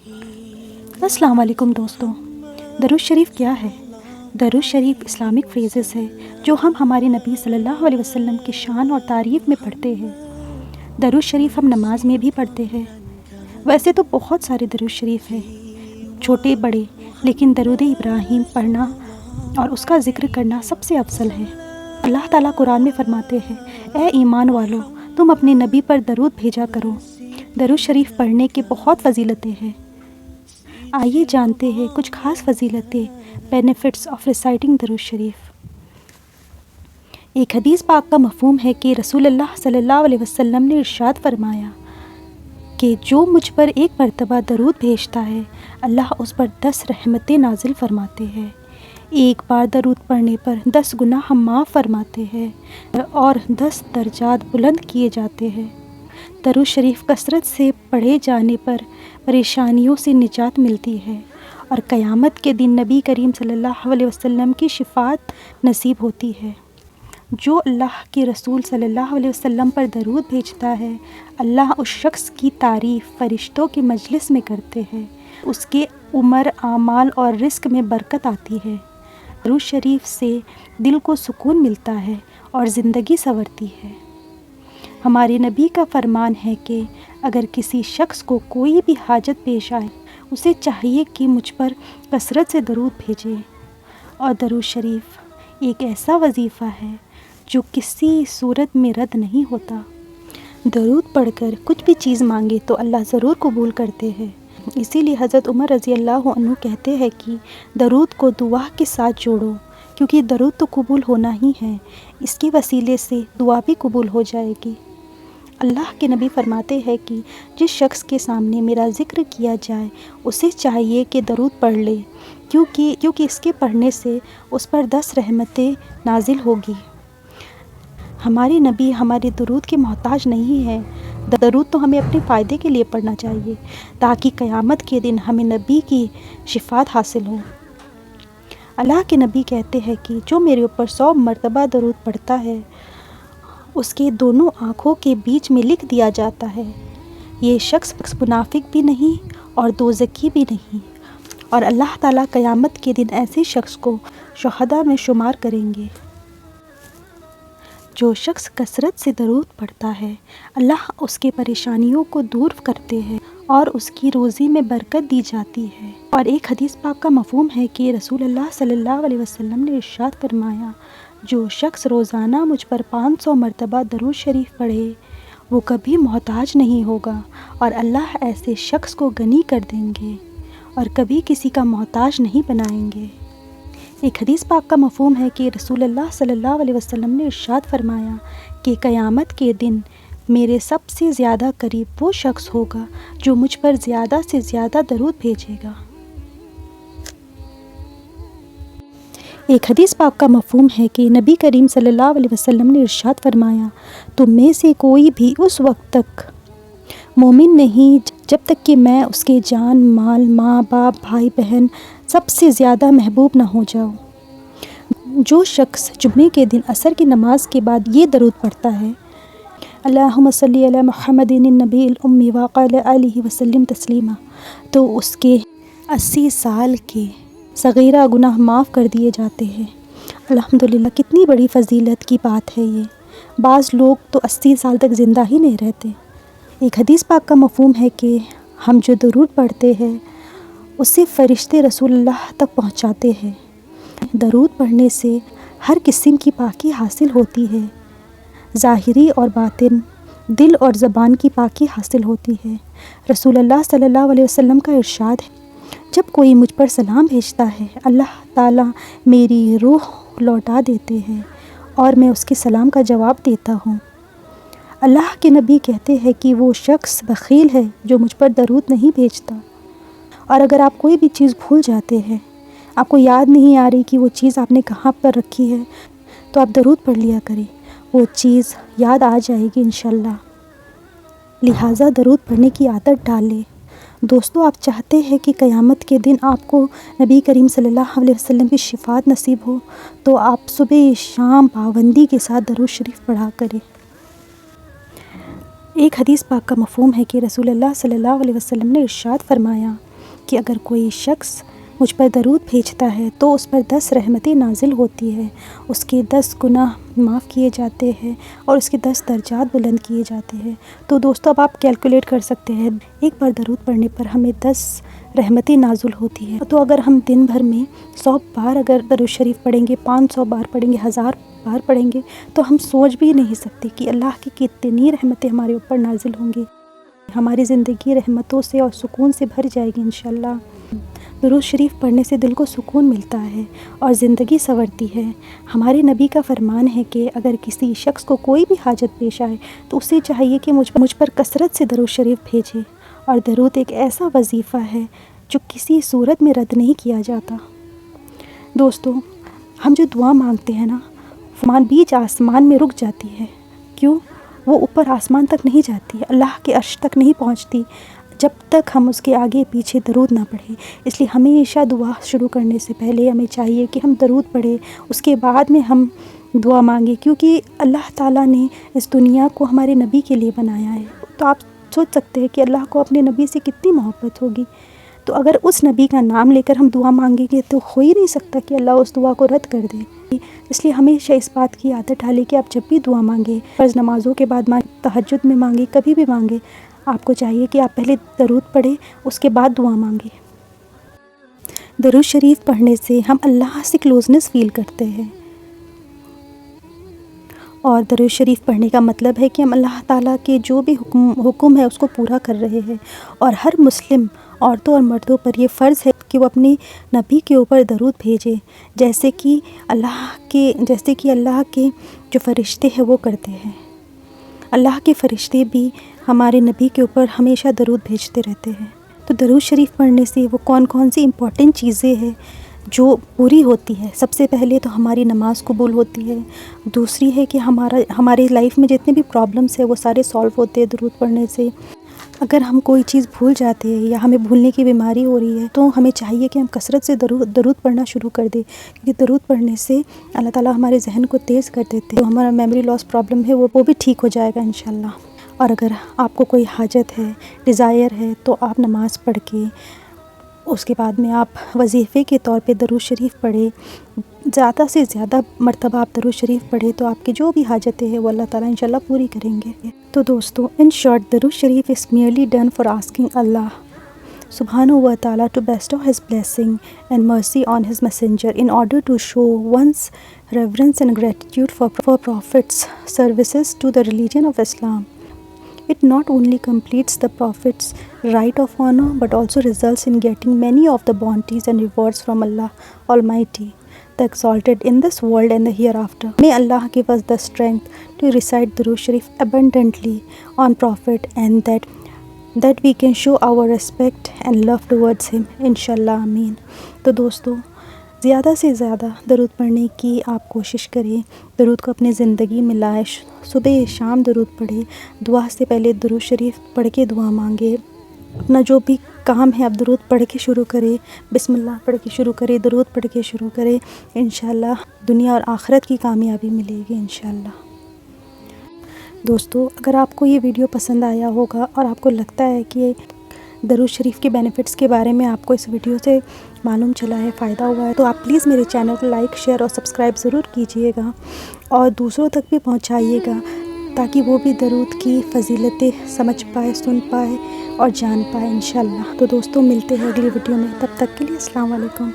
السلام علیکم دوستو، درود شریف کیا ہے؟ درود شریف اسلامک فریزز ہے جو ہم ہمارے نبی صلی اللہ علیہ وسلم کی شان اور تعریف میں پڑھتے ہیں۔ درود شریف ہم نماز میں بھی پڑھتے ہیں۔ ویسے تو بہت سارے درود شریف ہیں، چھوٹے بڑے، لیکن درود ابراہیم پڑھنا اور اس کا ذکر کرنا سب سے افضل ہے۔ اللہ تعالیٰ قرآن میں فرماتے ہیں، اے ایمان والو، تم اپنے نبی پر درود بھیجا کرو۔ درود شریف پڑھنے کے بہت فضیلتیں ہیں۔ آئیے جانتے ہیں کچھ خاص فضیلتیں، بینیفٹس آف ریسائٹنگ درود شریف۔ ایک حدیث پاک کا مفہوم ہے کہ رسول اللہ صلی اللہ علیہ وسلم نے ارشاد فرمایا کہ جو مجھ پر ایک مرتبہ درود بھیجتا ہے، اللہ اس پر 10 رحمتیں نازل فرماتے ہیں۔ ایک بار درود پڑھنے پر 10 گناہ معاف فرماتے ہیں اور 10 درجات بلند کیے جاتے ہیں۔ درود شریف کثرت سے پڑھے جانے پر پریشانیوں سے نجات ملتی ہے اور قیامت کے دن نبی کریم صلی اللہ علیہ وسلم کی شفاعت نصیب ہوتی ہے۔ جو اللہ کے رسول صلی اللہ علیہ وسلم پر درود بھیجتا ہے، اللہ اس شخص کی تعریف فرشتوں کے مجلس میں کرتے ہیں، اس کے عمر، اعمال اور رزق میں برکت آتی ہے۔ درود شریف سے دل کو سکون ملتا ہے اور زندگی سنورتی ہے۔ ہمارے نبی کا فرمان ہے کہ اگر کسی شخص کو کوئی بھی حاجت پیش آئے، اسے چاہیے کہ مجھ پر کثرت سے درود بھیجے۔ اور درود شریف ایک ایسا وظیفہ ہے جو کسی صورت میں رد نہیں ہوتا۔ درود پڑھ کر کچھ بھی چیز مانگے تو اللہ ضرور قبول کرتے ہیں۔ اسی لیے حضرت عمر رضی اللہ عنہ کہتے ہیں کہ درود کو دعا کے ساتھ جوڑو، کیونکہ درود تو قبول ہونا ہی ہے، اس کے وسیلے سے دعا بھی قبول ہو جائے گی۔ اللہ کے نبی فرماتے ہیں کہ جس شخص کے سامنے میرا ذکر کیا جائے، اسے چاہیے کہ درود پڑھ لے، کیونکہ اس کے پڑھنے سے اس پر 10 رحمتیں نازل ہوگی۔ ہمارے نبی ہمارے درود کے محتاج نہیں ہیں۔ درود تو ہمیں اپنے فائدے کے لیے پڑھنا چاہیے تاکہ قیامت کے دن ہمیں نبی کی شفاعت حاصل ہو۔ اللہ کے نبی کہتے ہیں کہ جو میرے اوپر 100 مرتبہ درود پڑھتا ہے، اس کے دونوں آنکھوں کے بیچ میں لکھ دیا جاتا ہے، یہ شخص منافق بھی نہیں اور دوزخی بھی نہیں، اور اللہ تعالیٰ قیامت کے دن ایسے شخص کو شہداء میں شمار کریں گے۔ جو شخص کثرت سے درود پڑھتا ہے، اللہ اس کے پریشانیوں کو دور کرتے ہیں اور اس کی روزی میں برکت دی جاتی ہے۔ اور ایک حدیث پاک کا مفہوم ہے کہ رسول اللہ صلی اللہ علیہ وسلم نے ارشاد فرمایا، جو شخص روزانہ مجھ پر 500 مرتبہ درود شریف پڑھے، وہ کبھی محتاج نہیں ہوگا اور اللہ ایسے شخص کو غنی کر دیں گے اور کبھی کسی کا محتاج نہیں بنائیں گے۔ ایک حدیث پاک کا مفہوم ہے کہ رسول اللہ صلی اللہ علیہ وسلم نے ارشاد فرمایا کہ قیامت کے دن میرے سب سے زیادہ قریب وہ شخص ہوگا جو مجھ پر زیادہ سے زیادہ درود بھیجے گا۔ ایک حدیث پاک کا مفہوم ہے کہ نبی کریم صلی اللہ علیہ وسلم نے ارشاد فرمایا، تم میں سے کوئی بھی اس وقت تک مومن نہیں جب تک کہ میں اس کے جان، مال، ماں باپ، بھائی بہن سب سے زیادہ محبوب نہ ہو جاؤں۔ جو شخص جمعے کے دن عصر کی نماز کے بعد یہ درود پڑھتا ہے، اللہم صلی علی محمد النبی الامی وعلی آلہ وسلم تسلیما، تو اس کے 80 سال کے صغیرہ گناہ معاف کر دیے جاتے ہیں۔ الحمدللہ، کتنی بڑی فضیلت کی بات ہے یہ۔ بعض لوگ تو 80 سال تک زندہ ہی نہیں رہتے۔ ایک حدیث پاک کا مفہوم ہے کہ ہم جو درود پڑھتے ہیں اسے فرشتے رسول اللہ تک پہنچاتے ہیں۔ درود پڑھنے سے ہر قسم کی پاکی حاصل ہوتی ہے، ظاہری اور باطن، دل اور زبان کی پاکی حاصل ہوتی ہے۔ رسول اللہ صلی اللہ علیہ وسلم کا ارشاد ہے، جب کوئی مجھ پر سلام بھیجتا ہے، اللہ تعالیٰ میری روح لوٹا دیتے ہیں اور میں اس کے سلام کا جواب دیتا ہوں۔ اللہ کے نبی کہتے ہیں کہ وہ شخص بخیل ہے جو مجھ پر درود نہیں بھیجتا۔ اور اگر آپ کوئی بھی چیز بھول جاتے ہیں، آپ کو یاد نہیں آ رہی کہ وہ چیز آپ نے کہاں پر رکھی ہے، تو آپ درود پڑھ لیا کریں، وہ چیز یاد آ جائے گی انشاءاللہ۔ لہٰذا درود پڑھنے کی عادت ڈالیں۔ دوستو، آپ چاہتے ہیں کہ قیامت کے دن آپ کو نبی کریم صلی اللہ علیہ وسلم کی شفاعت نصیب ہو، تو آپ صبح شام پابندی کے ساتھ درود شریف پڑھا کریں۔ ایک حدیث پاک کا مفہوم ہے کہ رسول اللہ صلی اللہ علیہ وسلم نے ارشاد فرمایا، کہ اگر کوئی شخص مجھ پر درود بھیجتا ہے تو اس پر 10 رحمتیں نازل ہوتی ہے، اس کے 10 گناہ معاف کیے جاتے ہیں اور اس کے 10 درجات بلند کیے جاتے ہیں۔ تو دوستو اب آپ کیلکولیٹ کر سکتے ہیں، ایک بار درود پڑھنے پر ہمیں 10 رحمتیں نازل ہوتی ہیں۔ تو اگر ہم دن بھر میں 100 بار اگر درود شریف پڑھیں گے، 500 بار پڑھیں گے، 1000 بار پڑھیں گے، تو ہم سوچ بھی نہیں سکتے کہ اللہ کی کتنی رحمتیں ہمارے اوپر نازل ہوں گی۔ ہماری زندگی رحمتوں سے اور سکون سے بھر جائے گی انشاءاللہ۔ درود شریف پڑھنے سے دل کو سکون ملتا ہے اور زندگی سنورتی ہے۔ ہمارے نبی کا فرمان ہے کہ اگر کسی شخص کو کوئی بھی حاجت پیش آئے تو اسے چاہیے کہ مجھ پر کثرت سے درود شریف بھیجے، اور درود ایک ایسا وظیفہ ہے جو کسی صورت میں رد نہیں کیا جاتا۔ دوستو ہم جو دعا مانگتے ہیں نا، بیچ آسمان میں رک جاتی ہے، کیوں؟ وہ اوپر آسمان تک نہیں جاتی، اللہ کے عرش تک نہیں پہنچتی جب تک ہم اس کے آگے پیچھے درود نہ پڑھیں۔ اس لیے ہمیشہ دعا شروع کرنے سے پہلے ہمیں چاہیے کہ ہم درود پڑھیں، اس کے بعد میں ہم دعا مانگیں، کیونکہ اللہ تعالیٰ نے اس دنیا کو ہمارے نبی کے لیے بنایا ہے۔ تو آپ سوچ سکتے ہیں کہ اللہ کو اپنے نبی سے کتنی محبت ہوگی۔ تو اگر اس نبی کا نام لے کر ہم دعا مانگیں گے تو ہو ہی نہیں سکتا کہ اللہ اس دعا کو رد کر دے۔ اس لیے ہمیشہ اس بات کی عادت ڈالیں کہ آپ جب بھی دعا مانگیں، فرض نمازوں کے بعد مانگیں، تہجد میں مانگیں، کبھی بھی مانگیں، آپ کو چاہیے کہ آپ پہلے درود پڑھیں، اس کے بعد دعا مانگیں۔ درود شریف پڑھنے سے ہم اللہ سے کلوزنس فیل کرتے ہیں، اور درود شریف پڑھنے کا مطلب ہے کہ ہم اللہ تعالیٰ کے جو بھی حکم ہے اس کو پورا کر رہے ہیں، اور ہر مسلم عورتوں اور مردوں پر یہ فرض ہے کہ وہ اپنے نبی کے اوپر درود بھیجیں، جیسے کہ اللہ کے جو فرشتے ہیں وہ کرتے ہیں۔ اللہ کے فرشتے بھی ہمارے نبی کے اوپر ہمیشہ درود بھیجتے رہتے ہیں۔ تو درود شریف پڑھنے سے وہ کون سی امپورٹنٹ چیزیں ہیں جو پوری ہوتی ہے؟ سب سے پہلے تو ہماری نماز قبول ہوتی ہے، دوسری ہے کہ ہماری لائف میں جتنے بھی پرابلمس ہیں وہ سارے سالو ہوتے ہیں درود پڑھنے سے۔ اگر ہم کوئی چیز بھول جاتے ہیں یا ہمیں بھولنے کی بیماری ہو رہی ہے تو ہمیں چاہیے کہ ہم کثرت سے درود پڑھنا شروع کر دیں، کیونکہ درود پڑھنے سے اللہ تعالیٰ ہمارے ذہن کو تیز کر دیتے ہیں، جو ہمارا میموری لاس پرابلم ہے وہ بھی ٹھیک ہو جائے گا انشاءاللہ۔ اور اگر آپ کو کوئی حاجت ہے، ڈیزائر ہے، تو آپ نماز پڑھ کے اس کے بعد میں آپ وظیفے کے طور پہ درود شریف پڑھیں، زیادہ سے زیادہ مرتبہ آپ درود شریف پڑھیں تو آپ کی جو بھی حاجتیں ہیں وہ اللہ تعالیٰ انشاءاللہ پوری کریں گے۔ تو دوستو ان شارٹ درود شریف is merely done for asking Allah subhanahu wa ta'ala to bestow his blessing and mercy on his messenger in order to show one's reverence and gratitude for Prophet's services to the religion of Islam. It not only completes the Prophet's right of honor but also results in getting many of the bounties and rewards from Allah Almighty, the exalted, in this world and the hereafter. May Allah give us the strength to recite Durood Sharif abundantly on Prophet, and that we can show our respect and love towards him. Inshallah, Ameen. تو دوستو زیادہ سے زیادہ درود پڑھنے کی آپ کوشش کریں، درود کو اپنی زندگی میں لائیں، صبح شام درود پڑھیں، دعا سے پہلے درود شریف پڑھ کے دعا مانگیں، اپنا جو بھی کام ہے آپ درود پڑھ کے شروع کریں، بسم اللہ پڑھ کے شروع کریں، درود پڑھ کے شروع کریں، انشاءاللہ دنیا اور آخرت کی کامیابی ملے گی انشاءاللہ۔ دوستو اگر آپ کو یہ ویڈیو پسند آیا ہوگا اور آپ کو لگتا ہے کہ درود شریف کے بینیفٹس کے بارے میں آپ کو اس ویڈیو سے معلوم چلا ہے، فائدہ ہوا ہے، تو آپ پلیز میرے چینل کو لائک، شیئر اور سبسکرائب ضرور کیجئے گا، اور دوسروں تک بھی پہنچائیے گا تاکہ وہ بھی درود کی فضیلتیں سمجھ پائے، سن پائے اور جان پائے انشاءاللہ۔ تو دوستو ملتے ہیں اگلی ویڈیو میں، تب تک کے لیے السلام علیکم۔